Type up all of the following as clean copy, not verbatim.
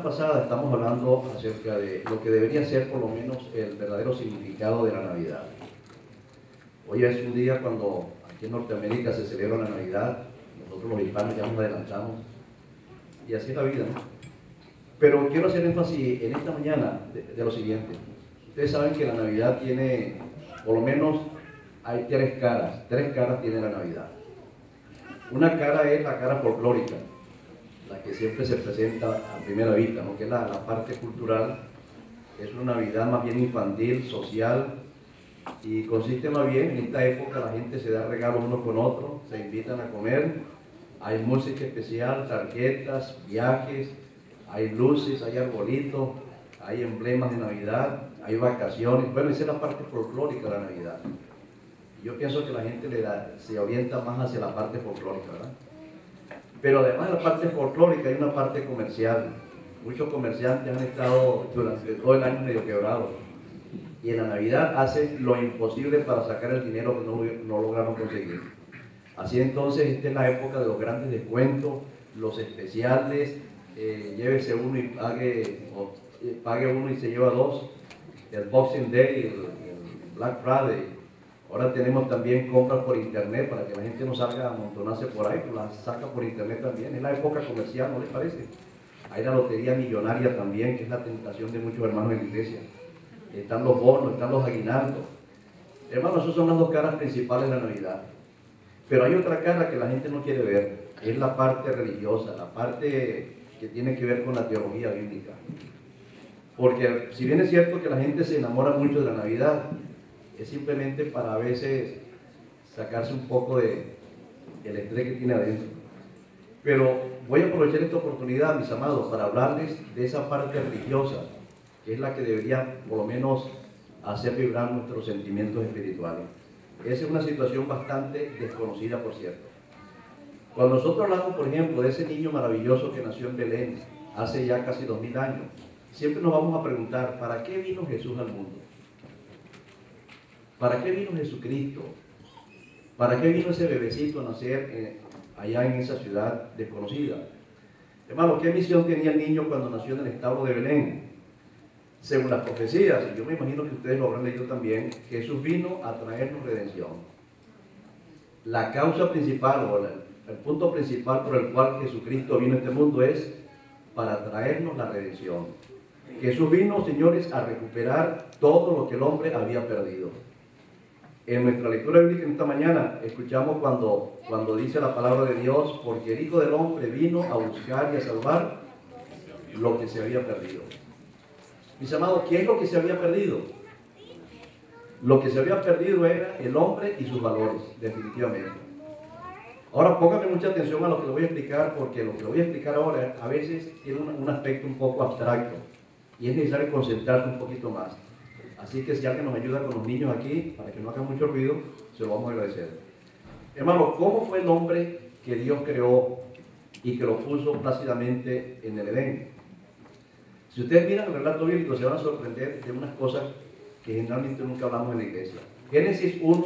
pasada estamos hablando acerca de lo que debería ser por lo menos el verdadero significado de la Navidad. Hoy es un día cuando aquí en Norteamérica se celebra la Navidad, nosotros los hispanos ya nos adelantamos, y así es la vida, ¿no? Pero quiero hacer énfasis en esta mañana de lo siguiente. Ustedes saben que la Navidad tiene, por lo menos, hay tres caras tiene la Navidad. Una cara es la cara folclórica, la que siempre se presenta a primera vista, ¿no? Que es la parte cultural. Es una Navidad más bien infantil, social, y consiste más bien en esta época la gente se da regalos uno con otro, se invitan a comer, hay música especial, tarjetas, viajes, hay luces, hay arbolitos, hay emblemas de Navidad, hay vacaciones. Bueno, esa es la parte folclórica de la Navidad. Yo pienso que la gente se orienta más hacia la parte folclórica, ¿verdad? Pero además de la parte folclórica hay una parte comercial. Muchos comerciantes han estado durante todo el año medio quebrados. Y en la Navidad hacen lo imposible para sacar el dinero que no lograron conseguir. Así entonces, esta es la época de los grandes descuentos, los especiales, llévese uno y pague uno y se lleva dos, el Boxing Day, el Black Friday. Ahora tenemos también compras por internet para que la gente no salga a amontonarse por ahí, pues las saca por internet también. Es la época comercial, ¿no les parece? Hay la lotería millonaria también, que es la tentación de muchos hermanos en la iglesia. Están los bonos, están los aguinaldos. Hermanos, esas son las dos caras principales de la Navidad. Pero hay otra cara que la gente no quiere ver, es la parte religiosa, la parte que tiene que ver con la teología bíblica. Porque si bien es cierto que la gente se enamora mucho de la Navidad, es simplemente para a veces sacarse un poco del estrés que tiene adentro. Pero voy a aprovechar esta oportunidad, mis amados, para hablarles de esa parte religiosa, que es la que debería, por lo menos, hacer vibrar nuestros sentimientos espirituales. Esa es una situación bastante desconocida, por cierto. Cuando nosotros hablamos, por ejemplo, de ese niño maravilloso que nació en Belén hace ya casi 2000 años, siempre nos vamos a preguntar, ¿para qué vino Jesús al mundo? ¿Para qué vino Jesucristo? ¿Para qué vino ese bebecito a nacer allá en esa ciudad desconocida? Hermano, ¿qué misión tenía el niño cuando nació en el establo de Belén? Según las profecías, y yo me imagino que ustedes lo habrán leído también, Jesús vino a traernos redención. La causa principal, o el punto principal por el cual Jesucristo vino a este mundo es para traernos la redención. Jesús vino, señores, a recuperar todo lo que el hombre había perdido. En nuestra lectura bíblica en esta mañana escuchamos cuando dice la palabra de Dios, porque el Hijo del Hombre vino a buscar y a salvar lo que se había perdido. Mis amados, ¿qué es lo que se había perdido? Lo que se había perdido era el hombre y sus valores, definitivamente. Ahora póngame mucha atención a lo que le voy a explicar, porque lo que le voy a explicar ahora a veces tiene un aspecto un poco abstracto y es necesario concentrarse un poquito más. Así que si alguien nos ayuda con los niños aquí, para que no hagan mucho ruido, se lo vamos a agradecer. Hermano, ¿cómo fue el hombre que Dios creó y que lo puso plácidamente en el Edén? Si ustedes miran el relato bíblico, se van a sorprender de unas cosas que generalmente nunca hablamos en la iglesia. Génesis 1,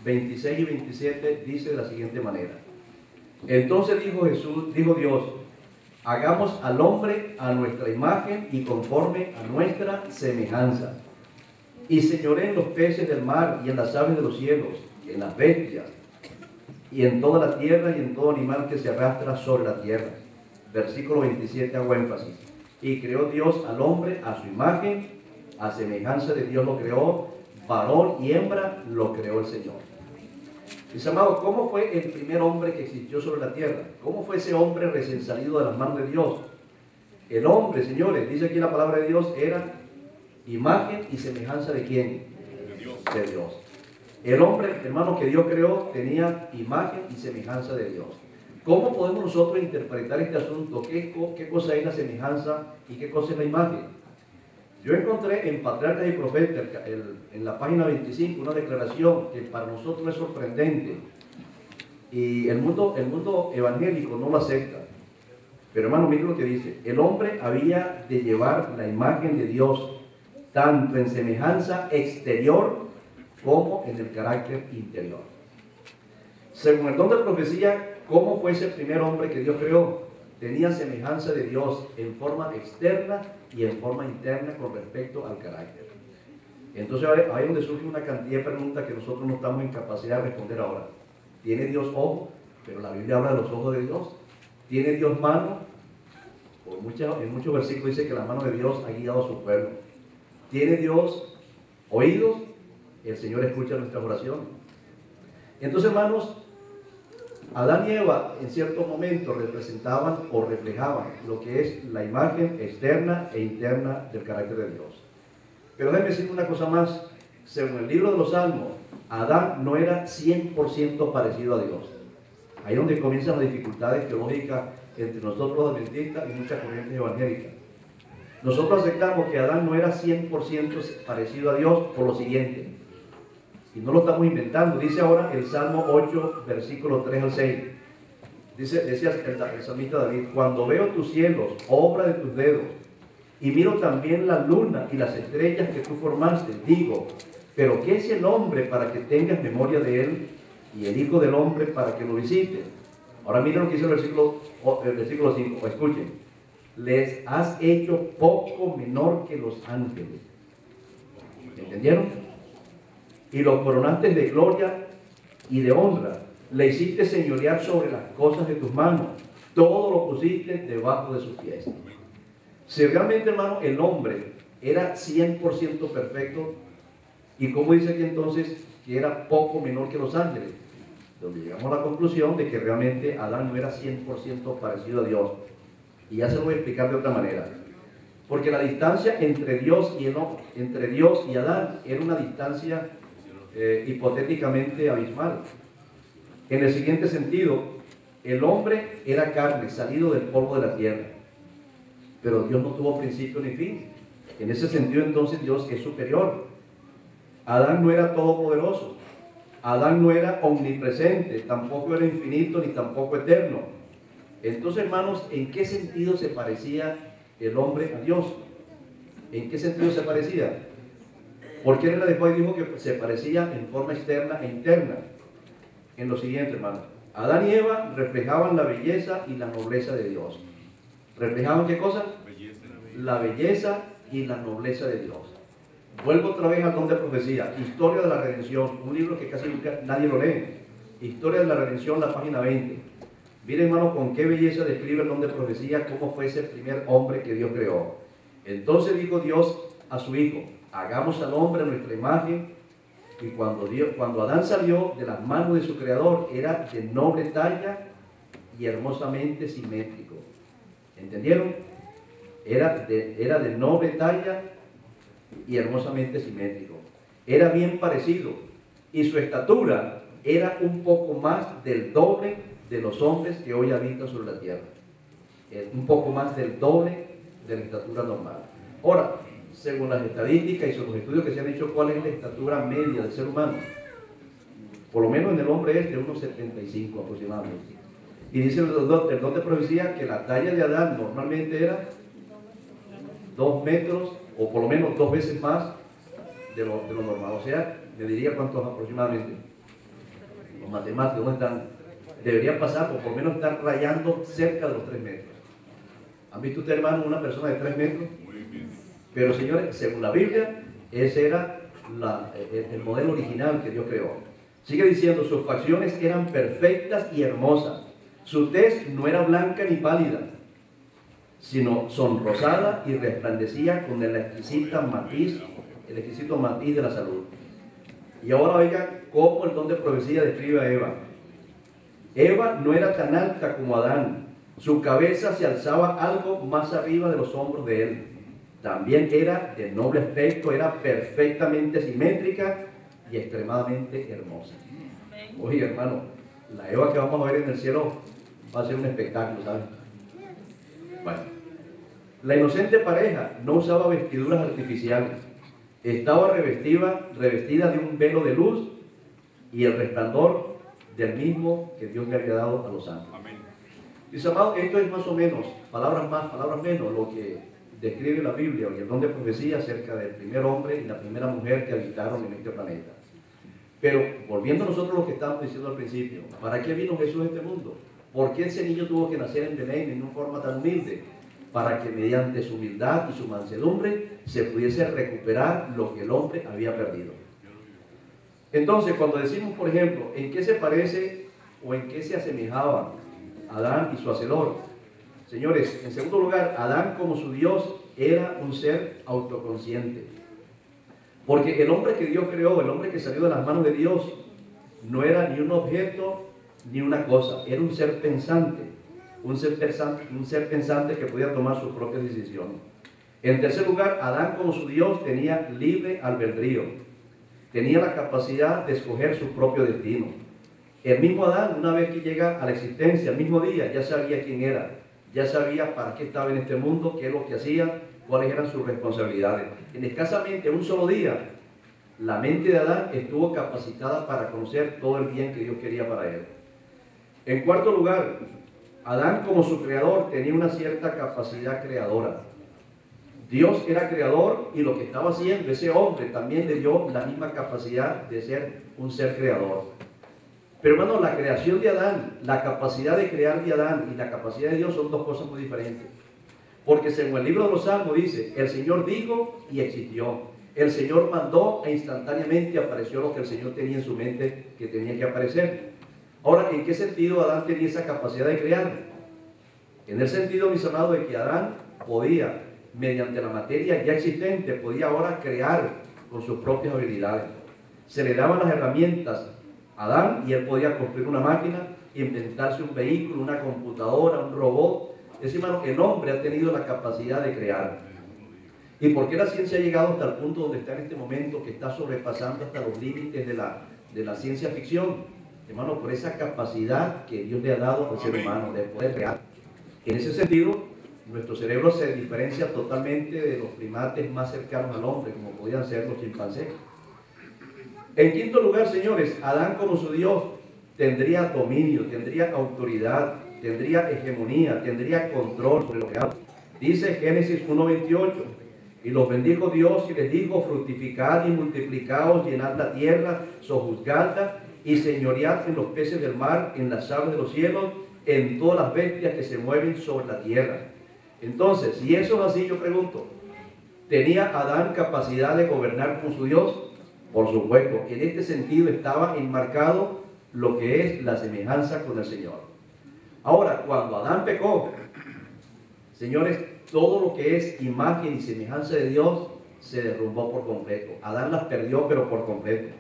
26 y 27 dice de la siguiente manera. Entonces dijo Dios, hagamos al hombre a nuestra imagen y conforme a nuestra semejanza. Y señoré en los peces del mar y en las aves de los cielos, y en las bestias, y en toda la tierra y en todo animal que se arrastra sobre la tierra. Versículo 27 hago énfasis. Y creó Dios al hombre a su imagen, a semejanza de Dios lo creó, varón y hembra lo creó el Señor. Mis amados, ¿cómo fue el primer hombre que existió sobre la tierra? ¿Cómo fue ese hombre recién salido de las manos de Dios? El hombre, señores, dice aquí la palabra de Dios, era imagen y semejanza de ¿quién? De Dios. El hombre, hermano, que Dios creó tenía imagen y semejanza de Dios. ¿Cómo podemos nosotros interpretar este asunto? ¿Qué cosa es la semejanza y qué cosa es la imagen? Yo encontré en Patriarcas y Profetas, en la página 25, una declaración que para nosotros es sorprendente. Y el mundo evangélico no lo acepta. Pero hermano, miren lo que dice. El hombre había de llevar la imagen de Dios, tanto en semejanza exterior como en el carácter interior. Según el don de profecía, ¿cómo fue ese primer hombre que Dios creó? tenían semejanza de Dios en forma externa y en forma interna con respecto al carácter. Entonces ahí es donde surge una cantidad de preguntas que nosotros no estamos en capacidad de responder ahora. ¿Tiene Dios ojos? Pero la Biblia habla de los ojos de Dios. ¿Tiene Dios mano? En muchos versículos dice que la mano de Dios ha guiado a su pueblo. ¿Tiene Dios oídos? El Señor escucha nuestras oraciones. Entonces, hermanos, Adán y Eva en cierto momento representaban o reflejaban lo que es la imagen externa e interna del carácter de Dios. Pero déjenme decir una cosa más. Según el libro de los Salmos, Adán no era 100% parecido a Dios. Ahí es donde comienzan las dificultades teológicas entre nosotros los adventistas y muchas corrientes evangélicas. Nosotros aceptamos que Adán no era 100% parecido a Dios por lo siguiente. Y no lo estamos inventando. Dice ahora el Salmo 8, versículos 3 al 6. Decía el salmista David: cuando veo tus cielos, obra de tus dedos, y miro también la luna y las estrellas que tú formaste, digo, pero ¿qué es el hombre para que tengas memoria de él, y el hijo del hombre para que lo visite? Ahora miren lo que dice el versículo 5, escuchen: les has hecho poco menor que los ángeles. ¿Entendieron? Y los coronaste de gloria y de honra. Le hiciste señorear sobre las cosas de tus manos. Todo lo pusiste debajo de sus pies. Si realmente, hermano, el hombre era 100% perfecto, ¿y cómo dice aquí entonces que era poco menor que los ángeles? Donde llegamos a la conclusión de que realmente Adán no era 100% parecido a Dios. Y ya se lo voy a explicar de otra manera. Porque la distancia entre Dios y Adán era una distancia hipotéticamente abismal. En el siguiente sentido, el hombre era carne, salido del polvo de la tierra. Pero Dios no tuvo principio ni fin. En ese sentido, entonces, Dios es superior. Adán no era todopoderoso. Adán no era omnipresente, tampoco era infinito ni tampoco eterno. Entonces, hermanos, ¿en qué sentido se parecía el hombre a Dios? ¿En qué sentido se parecía? Porque él después dijo que se parecía en forma externa e interna. En lo siguiente, hermanos: Adán y Eva reflejaban la belleza y la nobleza de Dios. ¿Reflejaban qué cosa? La belleza y la nobleza de Dios. Vuelvo otra vez al don de profecía. Historia de la redención, un libro que casi nunca nadie lo lee. Historia de la redención, la página 20. Miren, hermano, con qué belleza describe el don de profecía, cómo fue ese primer hombre que Dios creó. Entonces dijo Dios a su hijo: hagamos al hombre a nuestra imagen. Y cuando Adán salió de las manos de su creador, era de noble talla y hermosamente simétrico. ¿Entendieron? Era de noble talla y hermosamente simétrico. Era bien parecido, y su estatura era un poco más del doble de los hombres que hoy habitan sobre la tierra. Un poco más del doble de la estatura normal. Ahora, según las estadísticas y según los estudios que se han hecho, ¿cuál es la estatura media del ser humano? Por lo menos en el hombre es de unos 75 aproximadamente. Y dice el don de profecía que la talla de Adán normalmente era 2 metros, o por lo menos 2 veces más de lo normal. O sea, me diría cuántos aproximadamente. Los matemáticos no están, deberían pasar, o por lo menos estar rayando cerca de los 3 metros. ¿Han visto ustedes, hermano, una persona de 3 metros? Pero, señores, según la Biblia, ese era el modelo original que Dios creó. Sigue diciendo: sus facciones eran perfectas y hermosas. Su tez no era blanca ni pálida, sino sonrosada y resplandecía con el exquisito matiz de la salud. Y ahora oigan cómo el don de profecía describe a Eva. Eva no era tan alta como Adán. Su cabeza se alzaba algo más arriba de los hombros de él. También era de noble aspecto, era perfectamente simétrica y extremadamente hermosa. Oye, hermano, la Eva que vamos a ver en el cielo va a ser un espectáculo, ¿saben? Bueno, la inocente pareja no usaba vestiduras artificiales. Estaba revestida de un velo de luz y el resplandor del mismo que Dios le había dado a los santos. Dice, amado, esto es más o menos, palabras más, palabras menos, lo que describe la Biblia y el don de profecía acerca del primer hombre y la primera mujer que habitaron en este planeta. Pero volviendo a nosotros lo que estábamos diciendo al principio, ¿para qué vino Jesús a este mundo? ¿Por qué ese niño tuvo que nacer en Belén en una forma tan humilde? Para que mediante su humildad y su mansedumbre se pudiese recuperar lo que el hombre había perdido. Entonces, cuando decimos, por ejemplo, ¿en qué se parece o en qué se asemejaban Adán y su hacedor? Señores, en segundo lugar, Adán como su Dios era un ser autoconsciente. Porque el hombre que Dios creó, el hombre que salió de las manos de Dios, no era ni un objeto ni una cosa, era un ser pensante, un ser pensante que podía tomar sus propias decisiones. En tercer lugar, Adán como su Dios tenía libre albedrío, tenía la capacidad de escoger su propio destino. El mismo Adán, una vez que llega a la existencia, el mismo día, ya sabía quién era, ya sabía para qué estaba en este mundo, qué es lo que hacía, cuáles eran sus responsabilidades. En escasamente un solo día, la mente de Adán estuvo capacitada para conocer todo el bien que Dios quería para él. En cuarto lugar, Adán como su creador tenía una cierta capacidad creadora. Dios era creador y lo que estaba haciendo ese hombre también le dio la misma capacidad de ser un ser creador. Pero hermano, la creación de Adán, la capacidad de crear de Adán y la capacidad de Dios son dos cosas muy diferentes. Porque según el libro de los Salmos dice, el Señor dijo y existió. El Señor mandó e instantáneamente apareció lo que el Señor tenía en su mente que tenía que aparecer. Ahora, ¿en qué sentido Adán tenía esa capacidad de crear? En el sentido, mis amados, de que Adán podía, mediante la materia ya existente, podía ahora crear con sus propias habilidades. Se le daban las herramientas a Adán y él podía construir una máquina, inventarse un vehículo, una computadora, un robot. Es decir, hermano, el hombre ha tenido la capacidad de crear. ¿Y por qué la ciencia ha llegado hasta el punto donde está en este momento, que está sobrepasando hasta los límites de la ciencia ficción? Hermano, por esa capacidad que Dios le ha dado al ser humano de poder crear. En ese sentido, nuestro cerebro se diferencia totalmente de los primates más cercanos al hombre, como podían ser los chimpancés. En quinto lugar, señores, Adán como su Dios tendría dominio, tendría autoridad, tendría hegemonía, tendría control sobre lo creado. Dice Génesis 1:28, y los bendijo Dios y les dijo, fructificad y multiplicaos, llenad la tierra, sojuzgadla y señoread en los peces del mar, en las aves de los cielos, en todas las bestias que se mueven sobre la tierra. Entonces, si eso es así, yo pregunto, ¿tenía Adán capacidad de gobernar como su Dios? Por supuesto, en este sentido estaba enmarcado lo que es la semejanza con el Señor. Ahora, cuando Adán pecó, señores, todo lo que es imagen y semejanza de Dios se derrumbó por completo. Adán las perdió, pero por completo.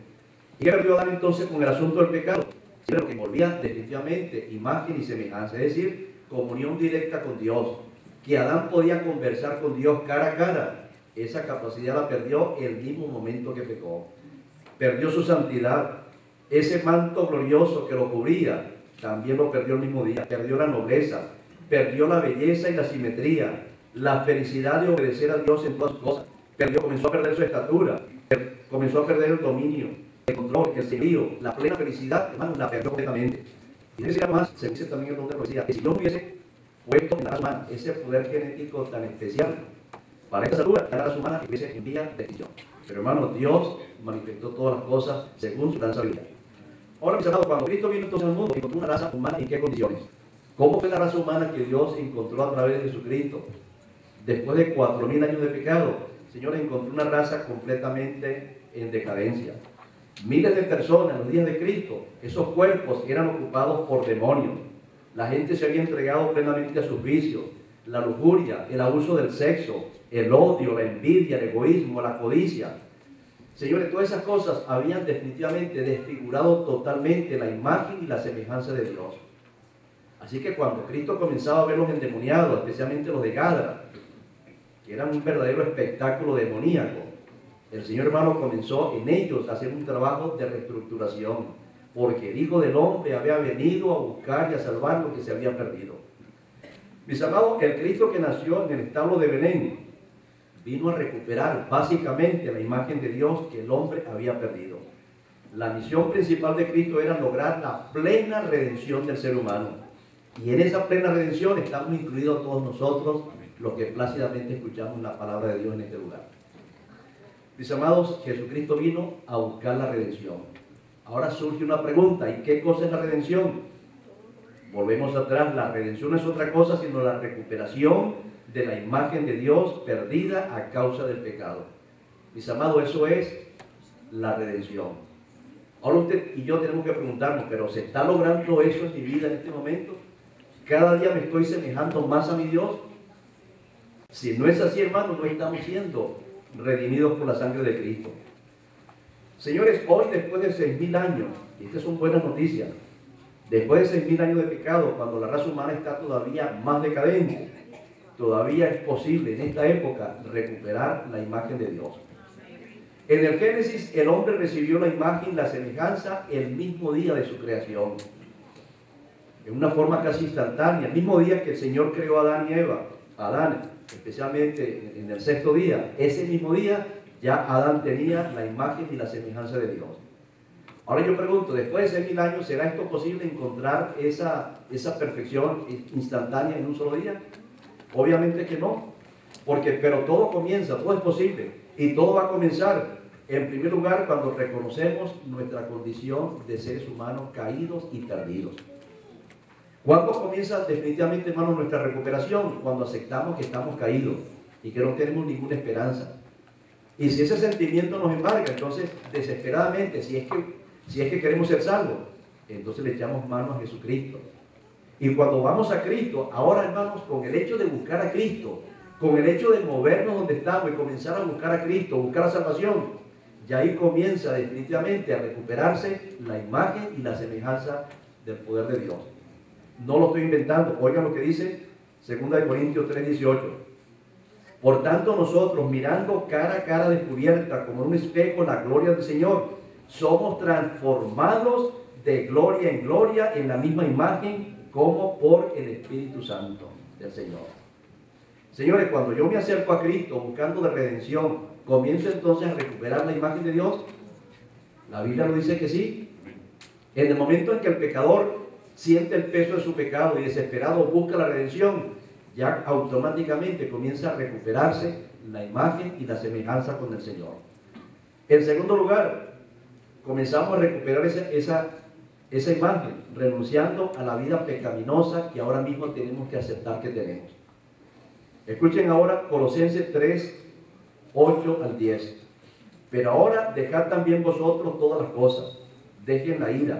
¿Y qué perdió Adán entonces con el asunto del pecado? Lo que envolvía definitivamente imagen y semejanza, es decir, comunión directa con Dios. Que Adán podía conversar con Dios cara a cara. Esa capacidad la perdió el mismo momento que pecó. Perdió su santidad. Ese manto glorioso que lo cubría, también lo perdió el mismo día. Perdió la nobleza, perdió la belleza y la simetría, la felicidad de obedecer a Dios en todas sus cosas. Comenzó a perder su estatura, comenzó a perder el dominio, el control, el señorío, la plena felicidad, hermano, la perdió completamente. Y decía más, se dice también en el don de profecía, que si yo no hubiese puesto en la raza humana ese poder genético tan especial para esa estatura, la raza humana hubiese en vía de extinción. Pero hermano, Dios manifestó todas las cosas según su gran sabiduría. Ahora, mis amados, cuando Cristo vino entonces al mundo, encontró una raza humana, ¿en qué condiciones? ¿Cómo fue la raza humana que Dios encontró a través de Jesucristo? Después de 4000 años de pecado, Señor, encontró una raza completamente en decadencia. Miles de personas en los días de Cristo, esos cuerpos eran ocupados por demonios. La gente se había entregado plenamente a sus vicios, la lujuria, el abuso del sexo, el odio, la envidia, el egoísmo, la codicia. Señores, todas esas cosas habían definitivamente desfigurado totalmente la imagen y la semejanza de Dios. Así que cuando Cristo comenzaba a ver los endemoniados, especialmente los de Gadara, que eran un verdadero espectáculo demoníaco, el Señor, hermano, comenzó en ellos a hacer un trabajo de reestructuración, porque el Hijo del Hombre había venido a buscar y a salvar lo que se había perdido. Mis amados, el Cristo que nació en el establo de Belén vino a recuperar básicamente la imagen de Dios que el hombre había perdido. La misión principal de Cristo era lograr la plena redención del ser humano. Y en esa plena redención estamos incluidos todos nosotros, los que plácidamente escuchamos la palabra de Dios en este lugar. Mis amados, Jesucristo vino a buscar la redención. Ahora surge una pregunta, ¿y qué cosa es la redención? Volvemos atrás, la redención no es otra cosa sino la recuperación de la imagen de Dios perdida a causa del pecado. Mis amados, eso es la redención. Ahora usted y yo tenemos que preguntarnos, ¿pero se está logrando eso en mi vida en este momento? ¿Cada día me estoy semejando más a mi Dios? Si no es así, hermanos, no estamos siendo redimidos por la sangre de Cristo. Señores, hoy después de 6.000 años, y estas son buenas noticias, después de 6.000 años de pecado, cuando la raza humana está todavía más decadente, todavía es posible en esta época recuperar la imagen de Dios. En el Génesis, el hombre recibió la imagen y la semejanza el mismo día de su creación. En una forma casi instantánea, el mismo día que el Señor creó a Adán y Eva, Adán, especialmente en el sexto día, ese mismo día ya Adán tenía la imagen y la semejanza de Dios. Ahora yo pregunto, después de 6.000 años, ¿será esto posible encontrar esa perfección instantánea en un solo día? Obviamente que no, pero todo comienza, todo es posible, y todo va a comenzar, en primer lugar, cuando reconocemos nuestra condición de seres humanos caídos y perdidos. ¿Cuándo comienza definitivamente, hermanos, nuestra recuperación? Cuando aceptamos que estamos caídos y que no tenemos ninguna esperanza. Y si ese sentimiento nos embarga, entonces, desesperadamente, si es que queremos ser salvos, entonces le echamos mano a Jesucristo. Y cuando vamos a Cristo, ahora, hermanos, con el hecho de buscar a Cristo, con el hecho de movernos donde estamos y comenzar a buscar a Cristo, buscar la salvación, ya ahí comienza definitivamente a recuperarse la imagen y la semejanza del poder de Dios. No lo estoy inventando. Oigan lo que dice 2 Corintios 3:18. Por tanto, nosotros, mirando cara a cara descubierta como en un espejo la gloria del Señor, somos transformados de gloria en gloria en la misma imagen como por el Espíritu Santo del Señor. Señores, cuando yo me acerco a Cristo buscando de redención, ¿comienzo entonces a recuperar la imagen de Dios? La Biblia lo dice que sí. En el momento en que el pecador siente el peso de su pecado y desesperado busca la redención, ya automáticamente comienza a recuperarse la imagen y la semejanza con el Señor. En segundo lugar, comenzamos a recuperar esa imagen, renunciando a la vida pecaminosa que ahora mismo tenemos que aceptar que tenemos. Escuchen ahora Colosenses 3:8 al 10. Pero ahora dejad también vosotros todas las cosas, dejen la ira,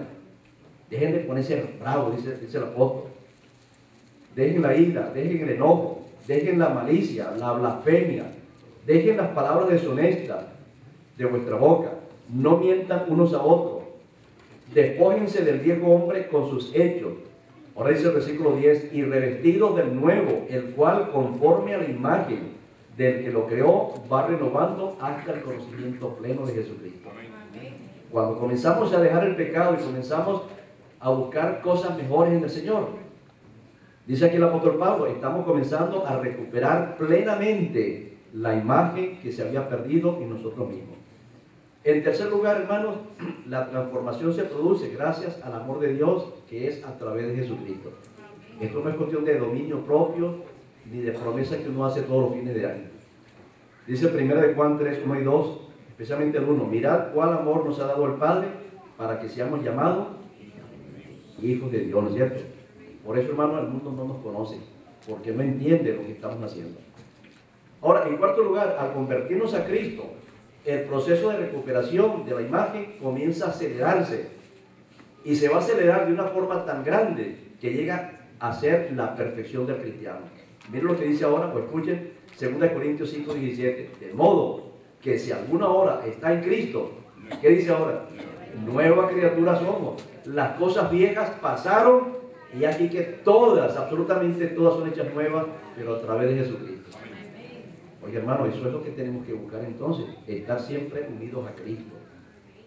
dejen de ponerse bravo, dice el apóstol. Dejen la ira, dejen el enojo, dejen la malicia, la blasfemia, dejen las palabras deshonestas de vuestra boca. No mientan unos a otros. Despójense del viejo hombre con sus hechos. Ahora dice el versículo 10, y revestidos del nuevo, el cual conforme a la imagen del que lo creó, va renovando hasta el conocimiento pleno de Jesucristo. Cuando comenzamos a dejar el pecado y comenzamos a buscar cosas mejores en el Señor, dice aquí el apóstol Pablo, estamos comenzando a recuperar plenamente la imagen que se había perdido en nosotros mismos. En tercer lugar, hermanos, la transformación se produce gracias al amor de Dios que es a través de Jesucristo. Esto no es cuestión de dominio propio ni de promesas que uno hace todos los fines de año. Dice 1 Juan 3:1 y 2, especialmente el 1, mirad cuál amor nos ha dado el Padre para que seamos llamados hijos de Dios, ¿no es cierto? Por eso, hermanos, el mundo no nos conoce, porque no entiende lo que estamos haciendo. Ahora, en cuarto lugar, al convertirnos a Cristo, el proceso de recuperación de la imagen comienza a acelerarse y se va a acelerar de una forma tan grande que llega a ser la perfección del cristiano. Miren lo que dice ahora, pues escuchen 2 Corintios 5:17, de modo que si alguna hora está en Cristo, ¿qué dice ahora? Nueva criatura somos, las cosas viejas pasaron y aquí que todas, absolutamente todas son hechas nuevas, pero a través de Jesucristo. Oye, hermano, eso es lo que tenemos que buscar entonces, estar siempre unidos a Cristo,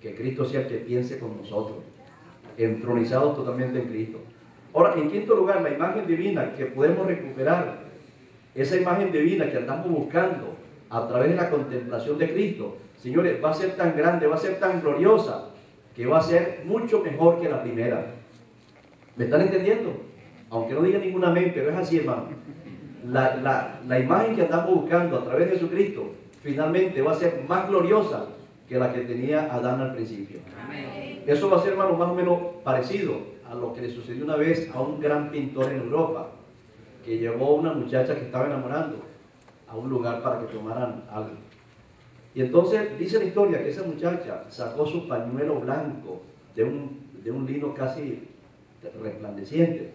que Cristo sea el que piense con nosotros, entronizados totalmente en Cristo. Ahora, en quinto lugar, la imagen divina que podemos recuperar, esa imagen divina que andamos buscando a través de la contemplación de Cristo, señores, va a ser tan grande, va a ser tan gloriosa, que va a ser mucho mejor que la primera. ¿Me están entendiendo? Aunque no diga ningún amén, pero es así, hermano. La imagen que andamos buscando a través de Jesucristo finalmente va a ser más gloriosa que la que tenía Adán al principio. Amén. Eso va a ser, hermano, más o menos parecido a lo que le sucedió una vez a un gran pintor en Europa, que llevó a una muchacha que estaba enamorando a un lugar para que tomaran algo. Y entonces dice la historia que esa muchacha sacó su pañuelo blanco de un lino casi resplandeciente.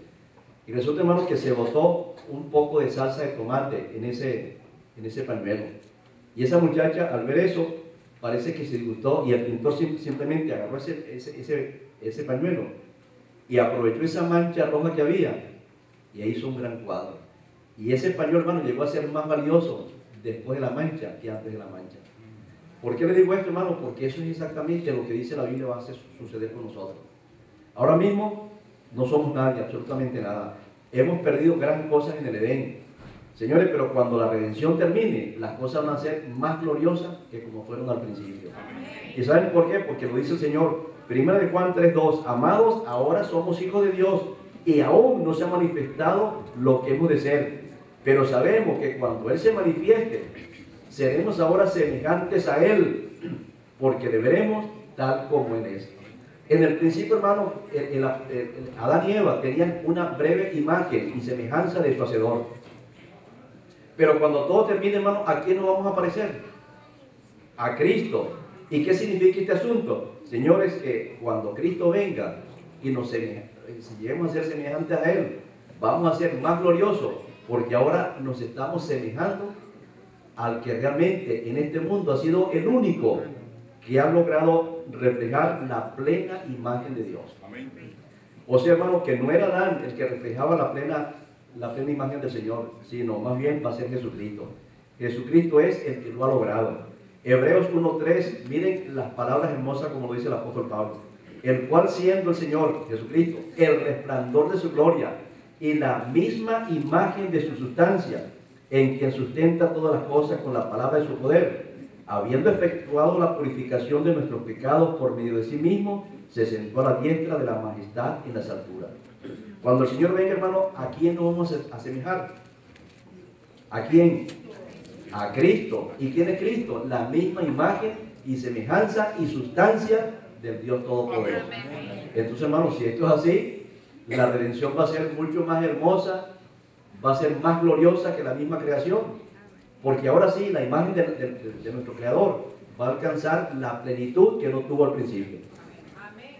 Y resulta, hermanos, que se botó un poco de salsa de tomate en ese pañuelo. Y esa muchacha, al ver eso, parece que se disgustó y el pintor simplemente agarró ese pañuelo y aprovechó esa mancha roja que había y ahí hizo un gran cuadro. Y ese pañuelo, hermano, llegó a ser más valioso después de la mancha que antes de la mancha. ¿Por qué le digo esto, hermano? Porque eso es exactamente lo que dice la Biblia va a suceder con nosotros. Ahora mismo no somos nadie, absolutamente nada. Hemos perdido gran cosas en el Edén. Señores, pero cuando la redención termine, las cosas van a ser más gloriosas que como fueron al principio. ¿Y saben por qué? Porque lo dice el Señor. 1 de Juan 3:2. Amados, ahora somos hijos de Dios y aún no se ha manifestado lo que hemos de ser. Pero sabemos que cuando Él se manifieste, seremos ahora semejantes a Él, porque le veremos tal como Él es. En el principio, hermano, Adán y Eva tenían una breve imagen y semejanza de su Hacedor. Pero cuando todo termine, hermano, ¿a quién nos vamos a parecer? A Cristo. ¿Y qué significa este asunto? Señores, que cuando Cristo venga y si lleguemos a ser semejantes a Él, vamos a ser más gloriosos, porque ahora nos estamos semejando al que realmente en este mundo ha sido el único que ha logrado reflejar la plena imagen de Dios. O sea, hermano, que no era Adán el que reflejaba la plena imagen del Señor, sino más bien va a ser Jesucristo. Jesucristo es el que lo ha logrado. Hebreos 1:3, miren las palabras hermosas como lo dice el apóstol Pablo. El cual, siendo el Señor Jesucristo, el resplandor de su gloria y la misma imagen de su sustancia, en quien sustenta todas las cosas con la palabra de su poder, habiendo efectuado la purificación de nuestros pecados por medio de sí mismo, se sentó a la diestra de la majestad en las alturas. Cuando el Señor venga, hermano, ¿a quién nos vamos a asemejar? ¿A quién? A Cristo. ¿Y quién es Cristo? La misma imagen y semejanza y sustancia del Dios Todopoderoso. Entonces, hermano, si esto es así, la redención va a ser mucho más hermosa, va a ser más gloriosa que la misma creación, porque ahora sí, la imagen de nuestro Creador va a alcanzar la plenitud que no tuvo al principio.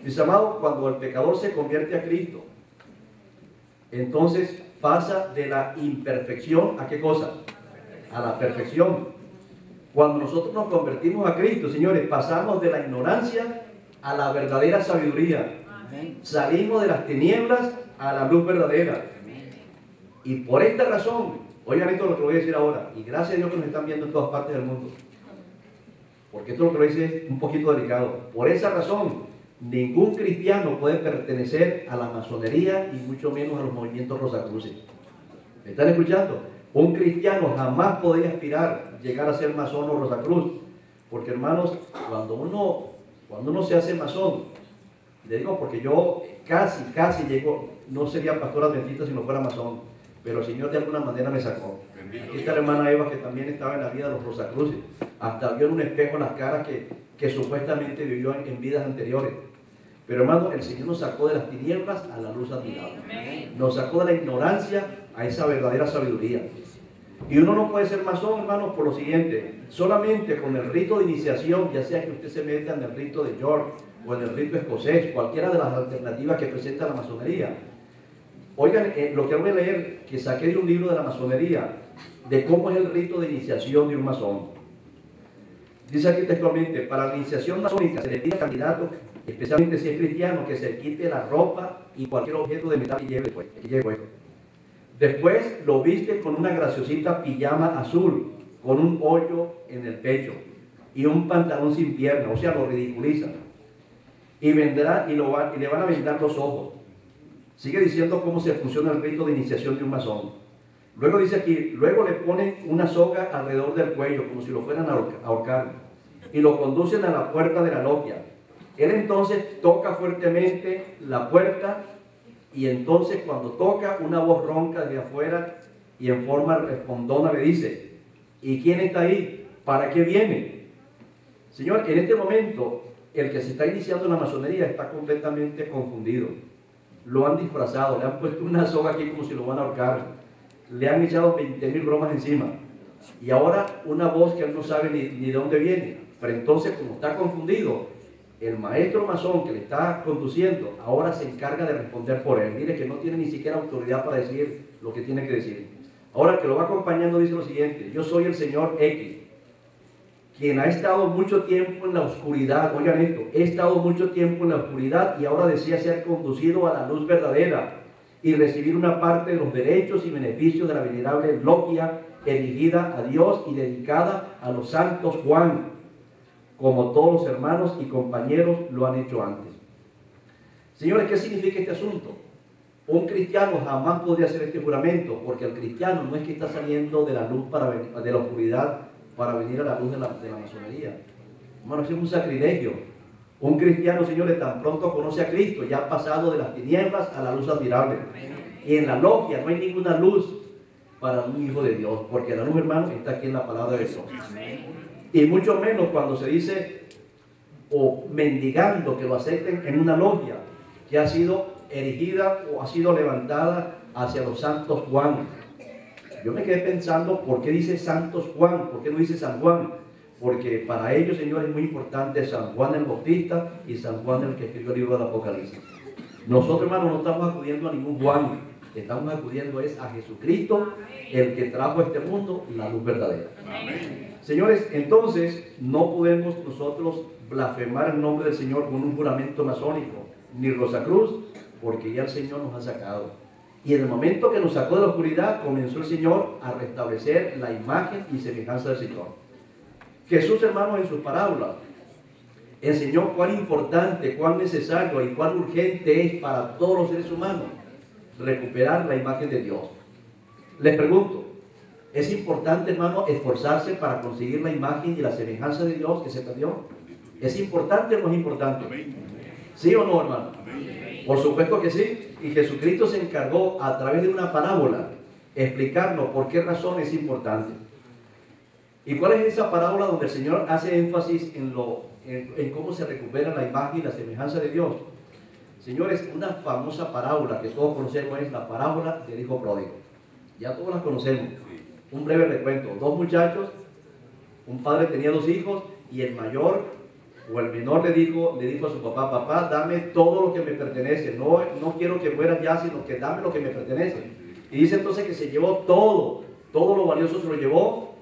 Mis amados, cuando el pecador se convierte a Cristo, entonces pasa de la imperfección ¿a qué cosa? A la perfección. Cuando nosotros nos convertimos a Cristo, señores, pasamos de la ignorancia a la verdadera sabiduría. Salimos de las tinieblas a la luz verdadera. Y por esta razón, oigan esto lo que voy a decir ahora, y gracias a Dios que nos están viendo en todas partes del mundo, porque esto lo que voy a decir es un poquito delicado. Por esa razón, ningún cristiano puede pertenecer a la masonería y mucho menos a los movimientos rosacruces. ¿Me están escuchando? Un cristiano jamás podría aspirar a llegar a ser masón o rosacruz, porque hermanos, cuando uno se hace masón, le digo porque yo casi llego, no sería pastor adventista si no fuera masón, pero el Señor de alguna manera me sacó. Aquí está la hermana Eva, que también estaba en la vida de los rosacruces, hasta vio en un espejo las caras que supuestamente vivió en vidas anteriores. Pero hermano, el Señor nos sacó de las tinieblas a la luz admirable. Nos sacó de la ignorancia a esa verdadera sabiduría. Y uno no puede ser masón, hermanos, por lo siguiente: solamente con el rito de iniciación, ya sea que usted se meta en el rito de York o en el rito escocés, cualquiera de las alternativas que presenta la masonería. Oigan, lo que voy a leer, que saqué de un libro de la masonería, de cómo es el rito de iniciación de un masón. Dice aquí textualmente: para la iniciación masónica se le pide al candidato, especialmente si es cristiano, que se quite la ropa y cualquier objeto de metal que lleve puesto. Después lo viste con una graciosita pijama azul, con un hoyo en el pecho y un pantalón sin pierna, o sea, lo ridiculiza. Y vendrá y le van a vendar los ojos. Sigue diciendo cómo se funciona el rito de iniciación de un masón. Luego dice aquí: luego le ponen una soga alrededor del cuello, como si lo fueran a ahorcar, y lo conducen a la puerta de la logia. Él entonces toca fuertemente la puerta, y entonces cuando toca, una voz ronca desde afuera y en forma respondona le dice: ¿y quién está ahí? ¿Para qué viene? Señor, en este momento el que se está iniciando en la masonería está completamente confundido. lo han disfrazado, le han puesto una soga aquí como si lo van a ahorcar, le han echado 20.000 bromas encima, y ahora una voz que él no sabe ni de dónde viene. Pero entonces, como está confundido, el maestro masón que le está conduciendo ahora se encarga de responder por él. Mire que no tiene ni siquiera autoridad para decir lo que tiene que decir. Ahora, el que lo va acompañando dice lo siguiente: yo soy el señor X, quien ha estado mucho tiempo en la oscuridad. Oigan esto: he estado mucho tiempo en la oscuridad y ahora desea ser conducido a la luz verdadera y recibir una parte de los derechos y beneficios de la venerable logia erigida a Dios y dedicada a los santos Juan, como todos los hermanos y compañeros lo han hecho antes. Señores, ¿qué significa este asunto? Un cristiano jamás podría hacer este juramento, porque el cristiano no es que está saliendo de la luz de la oscuridad para venir a la luz de la masonería. Hermano, es un sacrilegio. Un cristiano, señores, tan pronto conoce a Cristo, ya ha pasado de las tinieblas a la luz admirable. Y en la logia no hay ninguna luz para un hijo de Dios, porque la luz, hermano, está aquí en la palabra de Dios. Y mucho menos cuando se dice, o mendigando que lo acepten en una logia que ha sido erigida o ha sido levantada hacia los santos Juan. Yo me quedé pensando, ¿por qué dice santos Juan? ¿Por qué no dice San Juan? Porque para ellos, señores, es muy importante San Juan el Bautista y San Juan el que escribió el libro del Apocalipsis. Nosotros, hermanos, no estamos acudiendo a ningún Juan, estamos acudiendo es a Jesucristo, el que trajo a este mundo la luz verdadera. Amén. Señores, entonces no podemos nosotros blasfemar el nombre del Señor con un juramento masónico, ni Rosacruz, porque ya el Señor nos ha sacado. Y en el momento que nos sacó de la oscuridad, comenzó el Señor a restablecer la imagen y semejanza del Señor. Jesús, hermanos, en sus parábolas enseñó cuán importante, cuán necesario y cuán urgente es para todos los seres humanos recuperar la imagen de Dios. Les pregunto, ¿es importante, hermano, esforzarse para conseguir la imagen y la semejanza de Dios que se perdió? ¿Es importante o no es importante? ¿Sí o no, hermano? Por supuesto que sí. Y Jesucristo se encargó a través de una parábola explicarnos por qué razón es importante. ¿Y cuál es esa parábola donde el Señor hace énfasis en cómo se recupera la imagen y la semejanza de Dios? Señores, una famosa parábola que todos conocemos es la parábola del hijo pródigo. Ya todos la conocemos. Un breve recuento: dos muchachos, un padre tenía dos hijos y el mayor o el menor le dijo a su papá: papá, dame todo lo que me pertenece, no quiero que mueras ya, sino que dame lo que me pertenece. Y dice entonces que se llevó todo lo valioso se lo llevó,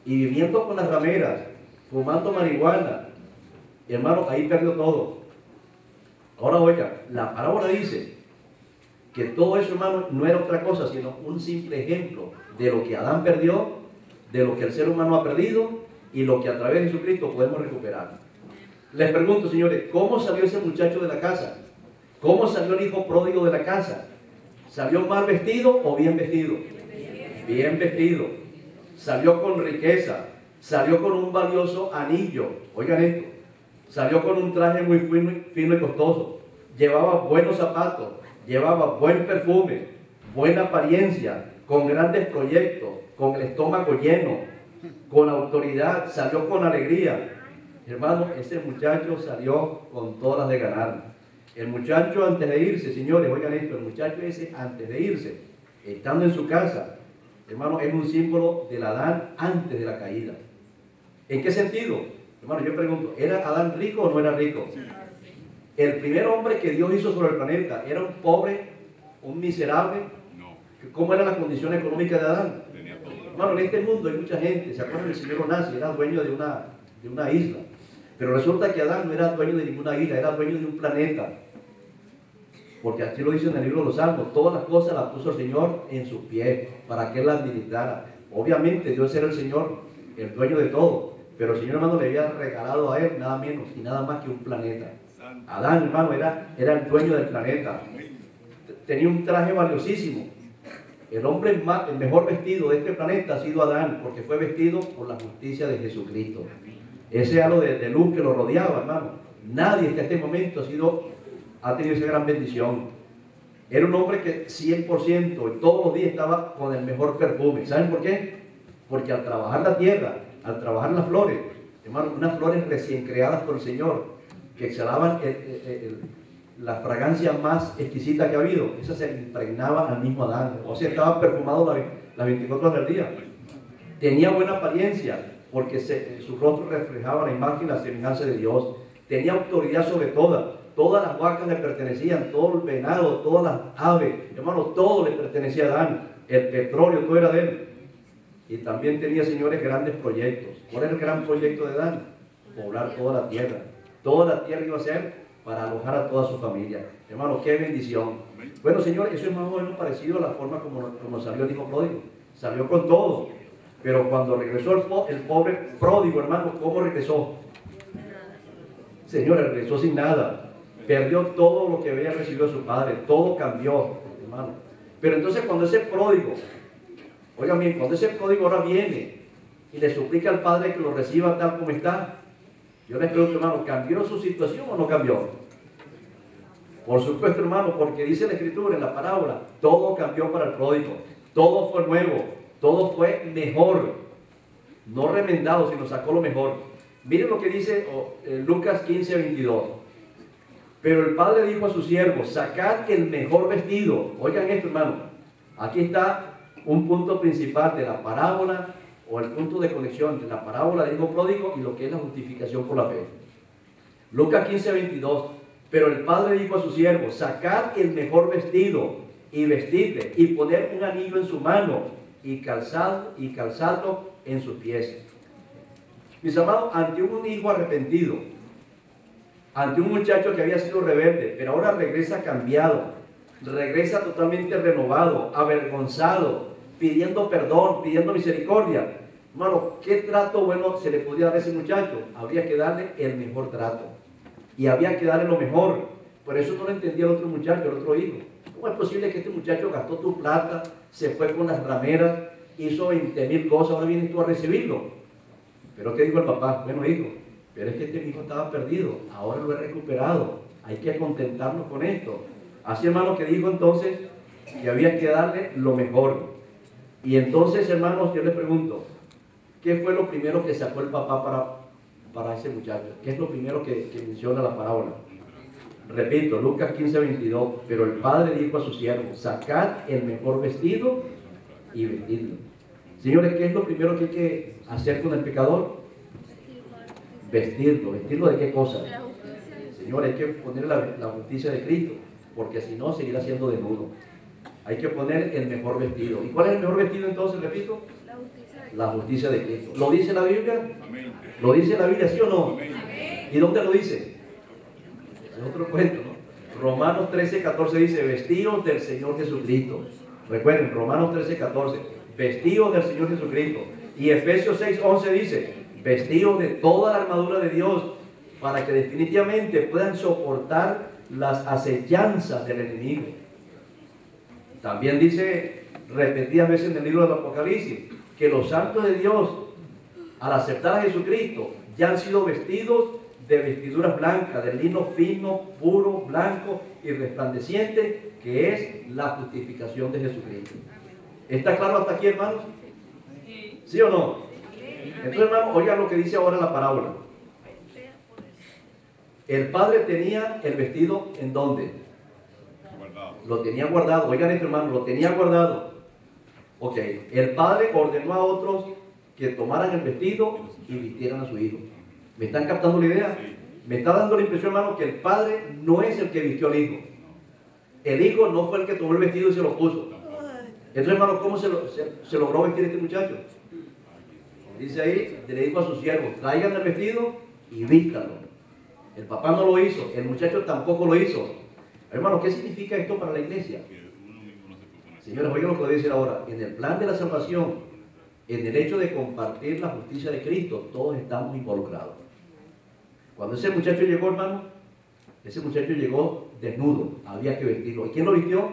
y viviendo con las rameras, fumando marihuana, hermano, ahí perdió todo. Ahora oiga, la parábola dice que todo eso, hermano, no era otra cosa sino un simple ejemplo de lo que Adán perdió, de lo que el ser humano ha perdido y lo que a través de Jesucristo podemos recuperar. Les pregunto, señores, ¿cómo salió ese muchacho de la casa? ¿Cómo salió el hijo pródigo de la casa? ¿Salió mal vestido o bien vestido? Bien vestido. Salió con riqueza, salió con un valioso anillo. Oigan esto: salió con un traje muy fino y costoso, llevaba buenos zapatos, llevaba buen perfume, buena apariencia, con grandes proyectos, con el estómago lleno, con autoridad, salió con alegría. Hermano, ese muchacho salió con todas las de ganar. El muchacho antes de irse, señores, oigan esto: el muchacho ese antes de irse, estando en su casa, hermano, es un símbolo del Adán antes de la caída. ¿En qué sentido? Hermano, yo pregunto, ¿era Adán rico o no era rico? El primer hombre que Dios hizo sobre el planeta, ¿era un pobre, un miserable? ¿Cómo era la condición económica de Adán? Hermano, en este mundo hay mucha gente. ¿Se acuerdan del señor Onassi? Era dueño de una isla. Pero resulta que Adán no era dueño de ninguna isla, era dueño de un planeta. Porque así lo dice en el libro de los Salmos: todas las cosas las puso el Señor en sus pies para que Él las administrara. Obviamente Dios era el Señor, el dueño de todo, pero el Señor, hermano, le había regalado a Él nada menos y nada más que un planeta. Adán, hermano, era el dueño del planeta. Tenía un traje valiosísimo. El hombre el mejor vestido de este planeta ha sido Adán, porque fue vestido por la justicia de Jesucristo. Ese halo de luz que lo rodeaba, hermano. Nadie hasta este momento ha tenido esa gran bendición. Era un hombre que 100% todos los días estaba con el mejor perfume. ¿Saben por qué? Porque al trabajar la tierra, al trabajar las flores, hermano, unas flores recién creadas por el Señor, que exhalaban la fragancia más exquisita que ha habido, esa se impregnaba al mismo Adán. O sea, estaba perfumado las 24 horas del día. Tenía buena apariencia, porque su rostro reflejaba la imagen y la semejanza de Dios. Tenía autoridad sobre todas las vacas le pertenecían, todo el venado, todas las aves, hermano, todo le pertenecía a Adán. El petróleo, todo era de él. Y también tenía, señores, grandes proyectos. ¿Cuál era el gran proyecto de Adán? Poblar toda la tierra. Toda la tierra iba a ser para alojar a toda su familia. Hermano, qué bendición. Bueno, señor, eso es más o menos parecido a la forma como salió el hijo pródigo. Salió con todo. Pero cuando regresó el pobre pródigo, hermano, ¿cómo regresó? Señor, regresó sin nada. Perdió todo lo que había recibido de su padre. Todo cambió, hermano. Pero entonces cuando ese pródigo, oigan bien, cuando ese pródigo ahora viene y le suplica al padre que lo reciba tal como está, yo les pregunto, hermano, ¿cambió su situación o no cambió? Por supuesto, hermano, porque dice la Escritura en la parábola, todo cambió para el pródigo, todo fue nuevo, todo fue mejor, no remendado, sino sacó lo mejor. Miren lo que dice Lucas 15:22. Pero el padre dijo a sus siervos, sacad el mejor vestido. Oigan esto, hermano, aquí está un punto principal de la parábola, o el punto de conexión de la parábola del hijo pródigo y lo que es la justificación por la fe. Lucas 15:22. Pero el padre dijo a sus siervos, sacad el mejor vestido y vestidle, y poner un anillo en su mano y calzadlo en sus pies. Mis amados, ante un hijo arrepentido, ante un muchacho que había sido rebelde, pero ahora regresa cambiado, regresa totalmente renovado, avergonzado, pidiendo perdón, pidiendo misericordia. Hermano, ¿qué trato bueno se le podía dar a ese muchacho? Habría que darle el mejor trato. Y había que darle lo mejor. Por eso no lo entendía el otro muchacho, el otro hijo. ¿Cómo es posible que este muchacho gastó tu plata, se fue con las rameras, hizo 20,000 cosas, ahora vienes tú a recibirlo? Pero ¿qué dijo el papá? Bueno, hijo, pero es que este hijo estaba perdido, ahora lo he recuperado. Hay que contentarnos con esto. Así, hermano, que dijo entonces que había que darle lo mejor. Y entonces, hermanos, yo les pregunto, ¿qué fue lo primero que sacó el papá para ese muchacho? ¿Qué es lo primero que menciona la parábola? Repito, Lucas 15:22. Pero el padre dijo a sus siervos, sacad el mejor vestido y vestidlo. Señores, ¿qué es lo primero que hay que hacer con el pecador? Vestirlo. ¿Vestirlo de qué cosa? Señores, hay que poner la justicia de Cristo, porque si no, seguirá siendo desnudo. Hay que poner el mejor vestido. ¿Y cuál es el mejor vestido entonces? Repito. La justicia de Cristo. ¿Lo dice la Biblia? Amén. ¿Lo dice la Biblia, sí o no? Amén. ¿Y dónde lo dice? Es otro cuento, ¿no? Romanos 13:14 dice, vestidos del Señor Jesucristo. Recuerden, Romanos 13:14, vestidos del Señor Jesucristo. Y Efesios 6:11 dice, vestidos de toda la armadura de Dios, para que definitivamente puedan soportar las acechanzas del enemigo. También dice repetidas veces en el libro del Apocalipsis, que los santos de Dios, al aceptar a Jesucristo, ya han sido vestidos de vestiduras blancas, de lino fino, puro, blanco y resplandeciente, que es la justificación de Jesucristo. ¿Está claro hasta aquí, hermanos? ¿Sí o no? Entonces, hermanos, oigan lo que dice ahora la parábola. El padre tenía el vestido, ¿en dónde? Lo tenía guardado. Oigan esto, hermano, lo tenía guardado. Ok, el padre ordenó a otros que tomaran el vestido y vistieran a su hijo. ¿Me están captando la idea? Me está dando la impresión, hermano, que el padre no es el que vistió al hijo. El hijo no fue el que tomó el vestido y se lo puso. Entonces, hermano, ¿cómo se logró vestir este muchacho? Dice ahí, le dijo a sus siervos, traigan el vestido y vístanlo. El papá no lo hizo, el muchacho tampoco lo hizo. Hermano, ¿qué significa esto para la iglesia? Señores, oigan lo que voy a decir ahora. En el plan de la salvación, en el hecho de compartir la justicia de Cristo, todos estamos involucrados. Cuando ese muchacho llegó, hermano, ese muchacho llegó desnudo, había que vestirlo. ¿Y quién lo vistió?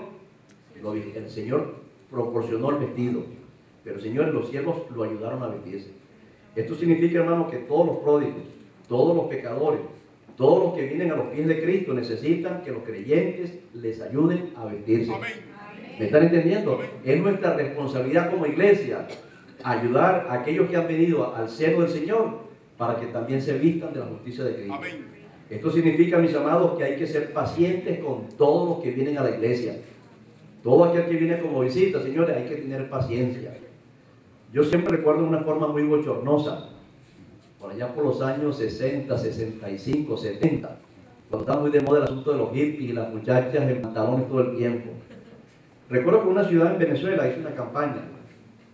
El Señor proporcionó el vestido, pero señores, los siervos lo ayudaron a vestirse. Esto significa, hermano, que todos los pródigos, todos los pecadores, todos los que vienen a los pies de Cristo necesitan que los creyentes les ayuden a vestirse. ¿Me están entendiendo? Es nuestra responsabilidad como iglesia ayudar a aquellos que han venido al seno del Señor para que también se vistan de la justicia de Cristo. Esto significa, mis amados, que hay que ser pacientes con todos los que vienen a la iglesia. Todo aquel que viene como visita, señores, hay que tener paciencia. Yo siempre recuerdo una forma muy bochornosa, por allá por los años 60, 65, 70, cuando estaba muy de moda el asunto de los hippies y las muchachas en pantalones todo el tiempo. Recuerdo que una ciudad en Venezuela hizo una campaña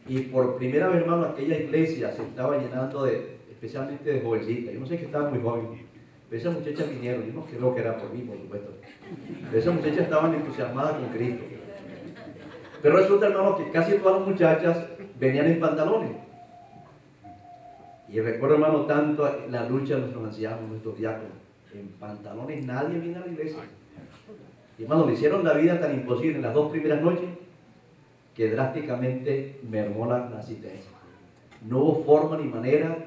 y por primera vez, hermano, aquella iglesia se estaba llenando especialmente de jovencitas. Yo no sé, que estaban muy jóvenes, pero esas muchachas vinieron. Yo no creo que era por mí, por supuesto, pero esas muchachas estaban entusiasmadas con Cristo. Pero resulta, hermano, que casi todas las muchachas venían en pantalones. Y recuerdo, hermano, tanto la lucha de nuestros ancianos, nuestros diáconos. En pantalones nadie viene a la iglesia. Y, hermano, le hicieron la vida tan imposible en las 2 primeras noches que drásticamente mermó la asistencia. No hubo forma ni manera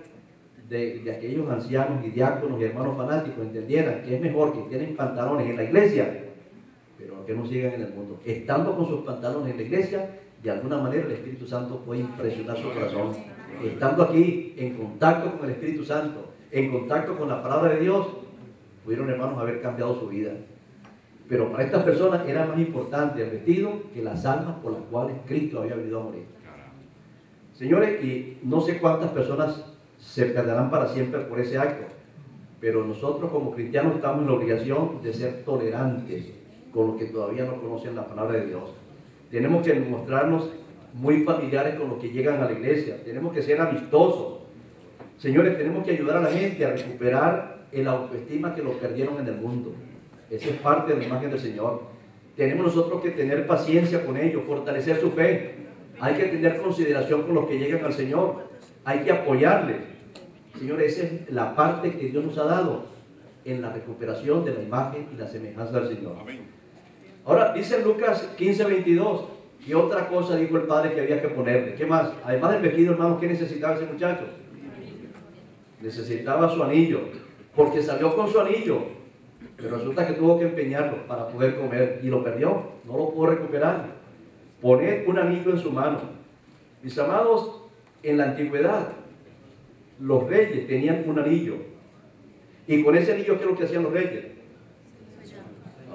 de aquellos ancianos y diáconos y hermanos fanáticos entendieran que es mejor que tienen pantalones en la iglesia, pero que no sigan en el mundo. Estando con sus pantalones en la iglesia, de alguna manera el Espíritu Santo puede impresionar su corazón. Estando aquí en contacto con el Espíritu Santo, en contacto con la palabra de Dios, pudieron, hermanos, haber cambiado su vida. Pero para estas personas era más importante el vestido que las almas por las cuales Cristo había venido a morir. Señores, y no sé cuántas personas se perderán para siempre por ese acto, pero nosotros como cristianos estamos en la obligación de ser tolerantes con los que todavía no conocen la palabra de Dios. Tenemos que mostrarnos muy familiares con los que llegan a la iglesia. Tenemos que ser amistosos. Señores, tenemos que ayudar a la gente a recuperar el autoestima que lo perdieron en el mundo. Esa es parte de la imagen del Señor. Tenemos nosotros que tener paciencia con ellos, fortalecer su fe. Hay que tener consideración con los que llegan al Señor. Hay que apoyarles. Señores, esa es la parte que Dios nos ha dado en la recuperación de la imagen y la semejanza del Señor. Amén. Ahora, dice Lucas 15:22, y otra cosa dijo el padre que había que ponerle. ¿Qué más? Además del vestido, hermano, ¿qué necesitaba ese muchacho? Necesitaba su anillo, porque salió con su anillo, pero resulta que tuvo que empeñarlo para poder comer, y lo perdió, no lo pudo recuperar. Poner un anillo en su mano. Mis amados, en la antigüedad, los reyes tenían un anillo, y con ese anillo, ¿qué es lo que hacían los reyes?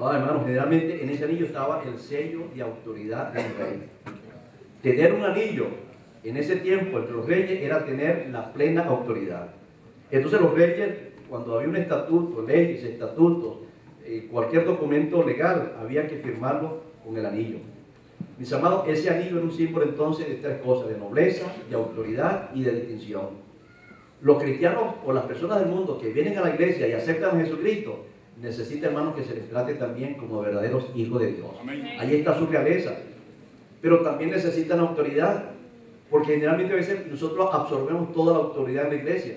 Hermanos, generalmente en ese anillo estaba el sello de autoridad del rey. Tener un anillo en ese tiempo entre los reyes era tener la plena autoridad. Entonces los reyes, cuando había un estatuto, leyes, estatutos, cualquier documento legal, había que firmarlo con el anillo. Mis amados, ese anillo era un símbolo entonces de 3 cosas: de nobleza, de autoridad y de distinción. Los cristianos o las personas del mundo que vienen a la iglesia y aceptan a Jesucristo, necesita, hermanos, que se les trate también como verdaderos hijos de Dios. Amén. Ahí está su realeza. Pero también necesitan autoridad, porque generalmente a veces nosotros absorbemos toda la autoridad en la iglesia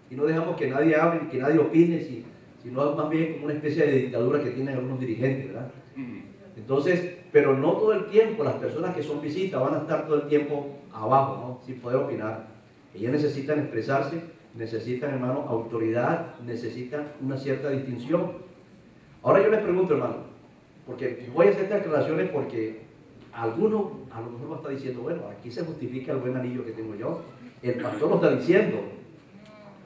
y no dejamos que nadie hable, que nadie opine, sino más bien como una especie de dictadura que tienen algunos dirigentes, ¿verdad? Entonces, pero no todo el tiempo las personas que son visitas van a estar todo el tiempo abajo, ¿no? Sin poder opinar. Ellas necesitan expresarse, necesitan, hermano, autoridad, necesitan una cierta distinción. Ahora yo les pregunto, hermano, porque voy a hacer estas aclaraciones porque alguno a lo mejor va a estar diciendo, bueno, aquí se justifica el buen anillo que tengo yo. El pastor lo está diciendo,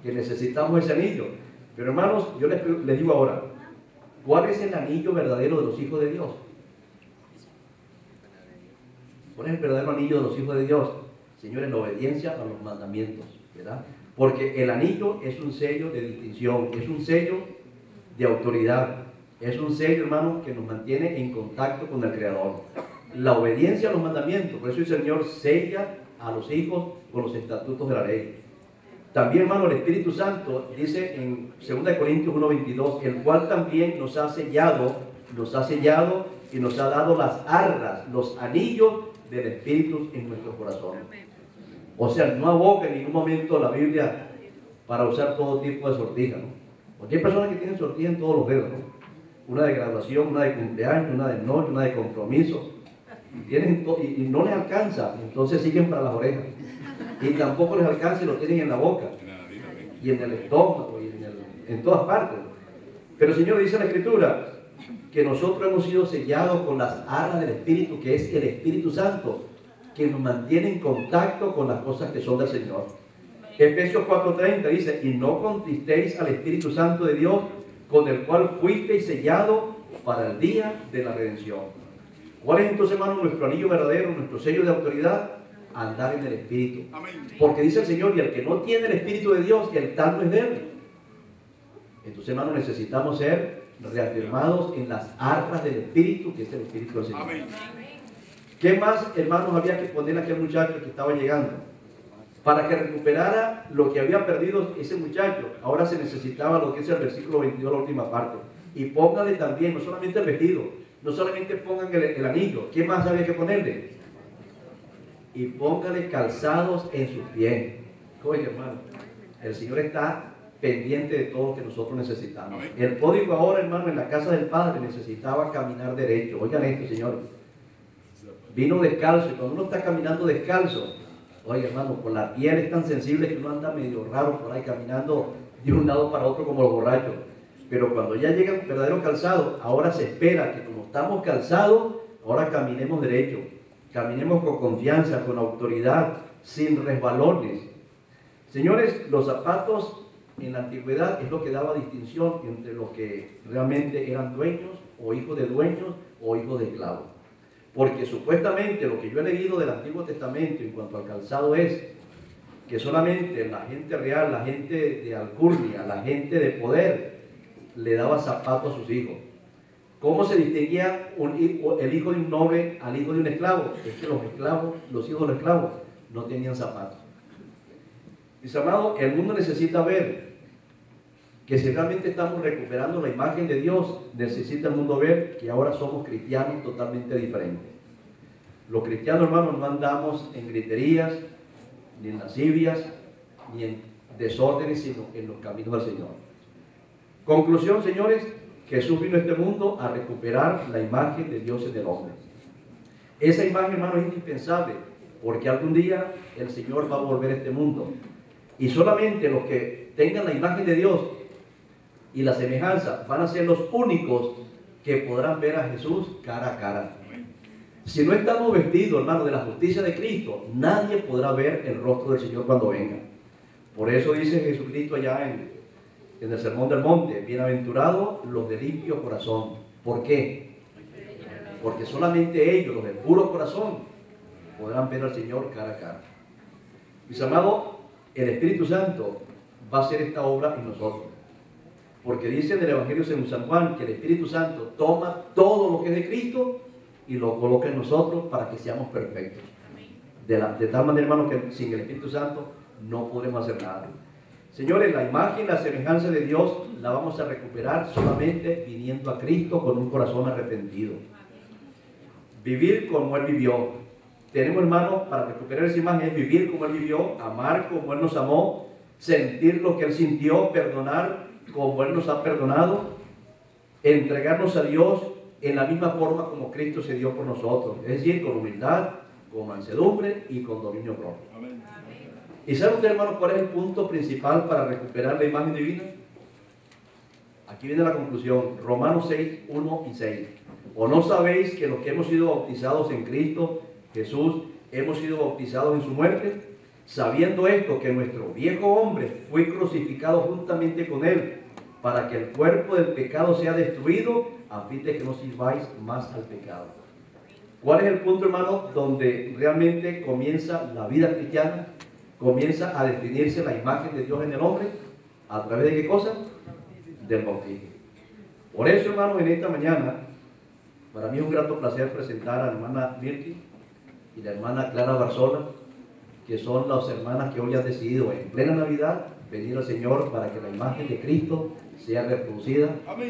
que necesitamos ese anillo. Pero, hermanos, yo les digo ahora, ¿cuál es el anillo verdadero de los hijos de Dios? ¿Cuál es el verdadero anillo de los hijos de Dios? Señores, la obediencia a los mandamientos, ¿verdad? Porque el anillo es un sello de distinción, es un sello de autoridad, es un sello, hermano, que nos mantiene en contacto con el Creador. La obediencia a los mandamientos, por eso el Señor sella a los hijos con los estatutos de la ley. También, hermano, el Espíritu Santo dice en 2 Corintios 1:22, el cual también nos ha sellado y nos ha dado las arras, los anillos del Espíritu en nuestro corazón. O sea, no aboca en ningún momento la Biblia para usar todo tipo de sortijas, ¿no? Porque hay personas que tienen sortijas en todos los dedos, ¿no? Una de graduación, una de cumpleaños, una de noche, una de compromiso. Y no les alcanza, entonces siguen para las orejas. Y tampoco les alcanza y lo tienen en la boca, y en el estómago, y en todas partes. Pero el Señor dice en la Escritura que nosotros hemos sido sellados con las arras del Espíritu, que es el Espíritu Santo, que nos mantiene en contacto con las cosas que son del Señor. Efesios 4:30 dice, y no contristéis al Espíritu Santo de Dios, con el cual fuiste sellado para el día de la redención. ¿Cuál es entonces, hermano, nuestro anillo verdadero, nuestro sello de autoridad? Andar en el Espíritu. Porque dice el Señor, y el que no tiene el Espíritu de Dios, el tal no es de él. Entonces, hermano, necesitamos ser reafirmados en las armas del Espíritu, que es el Espíritu del Señor. Amén. ¿Qué más, hermanos, había que poner a aquel muchacho que estaba llegando? Para que recuperara lo que había perdido ese muchacho, ahora se necesitaba lo que es el versículo 22, la última parte. Y póngale también, no solamente el vestido, no solamente pongan el anillo, ¿qué más había que ponerle? Y póngale calzados en sus pies. Oye, hermano, el Señor está pendiente de todo lo que nosotros necesitamos. El pródigo ahora, hermano, en la casa del Padre necesitaba caminar derecho. Oigan esto, señores. Vino descalzo, y cuando uno está caminando descalzo, oye, hermano, por la piel es tan sensible que uno anda medio raro por ahí caminando de un lado para otro como los borrachos. Pero cuando ya llega el verdadero calzado, ahora se espera que como estamos calzados, ahora caminemos derecho, caminemos con confianza, con autoridad, sin resbalones. Señores, los zapatos en la antigüedad es lo que daba distinción entre los que realmente eran dueños o hijos de dueños o hijos de esclavos. Porque supuestamente lo que yo he leído del Antiguo Testamento en cuanto al calzado es que solamente la gente real, la gente de alcurnia, la gente de poder, le daba zapatos a sus hijos. ¿Cómo se distinguía el hijo de un noble al hijo de un esclavo? Es que los hijos de los esclavos no tenían zapatos. Mis amados, el mundo necesita ver que si realmente estamos recuperando la imagen de Dios, necesita el mundo ver que ahora somos cristianos totalmente diferentes. Los cristianos, hermanos, no andamos en griterías, ni en lascivias, ni en desórdenes, sino en los caminos del Señor. Conclusión, señores, Jesús vino a este mundo a recuperar la imagen de Dios en el hombre. Esa imagen, hermano, es indispensable, porque algún día el Señor va a volver a este mundo. Y solamente los que tengan la imagen de Dios y la semejanza van a ser los únicos que podrán ver a Jesús cara a cara. Si no estamos vestidos, hermano, de la justicia de Cristo, nadie podrá ver el rostro del Señor cuando venga. Por eso dice Jesucristo allá en el Sermón del Monte, bienaventurados los de limpio corazón. ¿Por qué? Porque solamente ellos, los de puro corazón, podrán ver al Señor cara a cara. Mis amados, el Espíritu Santo va a hacer esta obra en nosotros. Porque dice en el Evangelio según San Juan que el Espíritu Santo toma todo lo que es de Cristo y lo coloca en nosotros para que seamos perfectos. De tal manera, hermano, que sin el Espíritu Santo no podemos hacer nada. Señores, la imagen, la semejanza de Dios la vamos a recuperar solamente viniendo a Cristo con un corazón arrepentido. Vivir como Él vivió. Tenemos, hermanos, para recuperar esa imagen es vivir como Él vivió, amar como Él nos amó, sentir lo que Él sintió, perdonar como Él nos ha perdonado, entregarnos a Dios en la misma forma como Cristo se dio por nosotros, es decir, con humildad, con mansedumbre y con dominio propio. Amén. ¿Y sabe usted, hermano, cuál es el punto principal para recuperar la imagen divina? Aquí viene la conclusión, Romanos 6, 1 y 6. ¿O no sabéis que los que hemos sido bautizados en Cristo Jesús, hemos sido bautizados en su muerte? Sabiendo esto, que nuestro viejo hombre fue crucificado juntamente con él, para que el cuerpo del pecado sea destruido, a fin de que no sirváis más al pecado. ¿Cuál es el punto, hermano, donde realmente comienza la vida cristiana? Comienza a definirse la imagen de Dios en el hombre. ¿A través de qué cosa? Del bautismo. Por eso, hermano, en esta mañana, para mí es un grato placer presentar a la hermana Mirti y la hermana Clara Barzola, que son las hermanas que hoy han decidido en plena Navidad venir al Señor para que la imagen de Cristo sea reproducida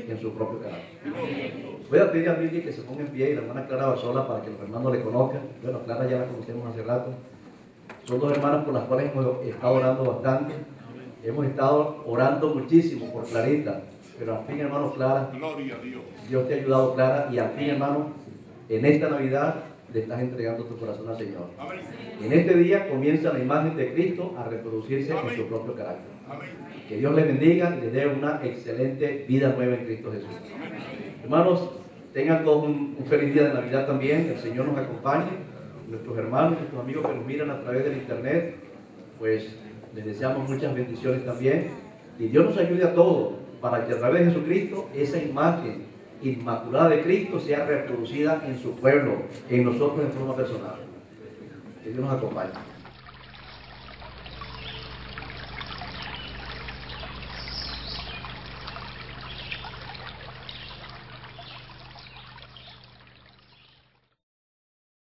en su propio carácter. Voy a pedir a Mirti que se ponga en pie y la hermana Clara Barzola para que los hermanos le conozcan. Bueno, Clara ya la conocemos hace rato. Son dos hermanas por las cuales hemos estado orando bastante. Hemos estado orando muchísimo por Clarita, pero al fin, hermano, Clara, gloria a Dios. Dios te ha ayudado, Clara, y al fin, hermano, en esta Navidad le estás entregando tu corazón al Señor. Amén. En este día comienza la imagen de Cristo a reproducirse en su propio carácter. Amén. Que Dios les bendiga y les dé una excelente vida nueva en Cristo Jesús. Amén. Hermanos, tengan todos un feliz día de Navidad también. El Señor nos acompañe. Nuestros hermanos, nuestros amigos que nos miran a través del internet, pues les deseamos muchas bendiciones también. Y Dios nos ayude a todos para que a través de Jesucristo esa imagen inmaculada de Cristo sea reproducida en su pueblo, en nosotros en forma personal. Que Dios nos acompañe.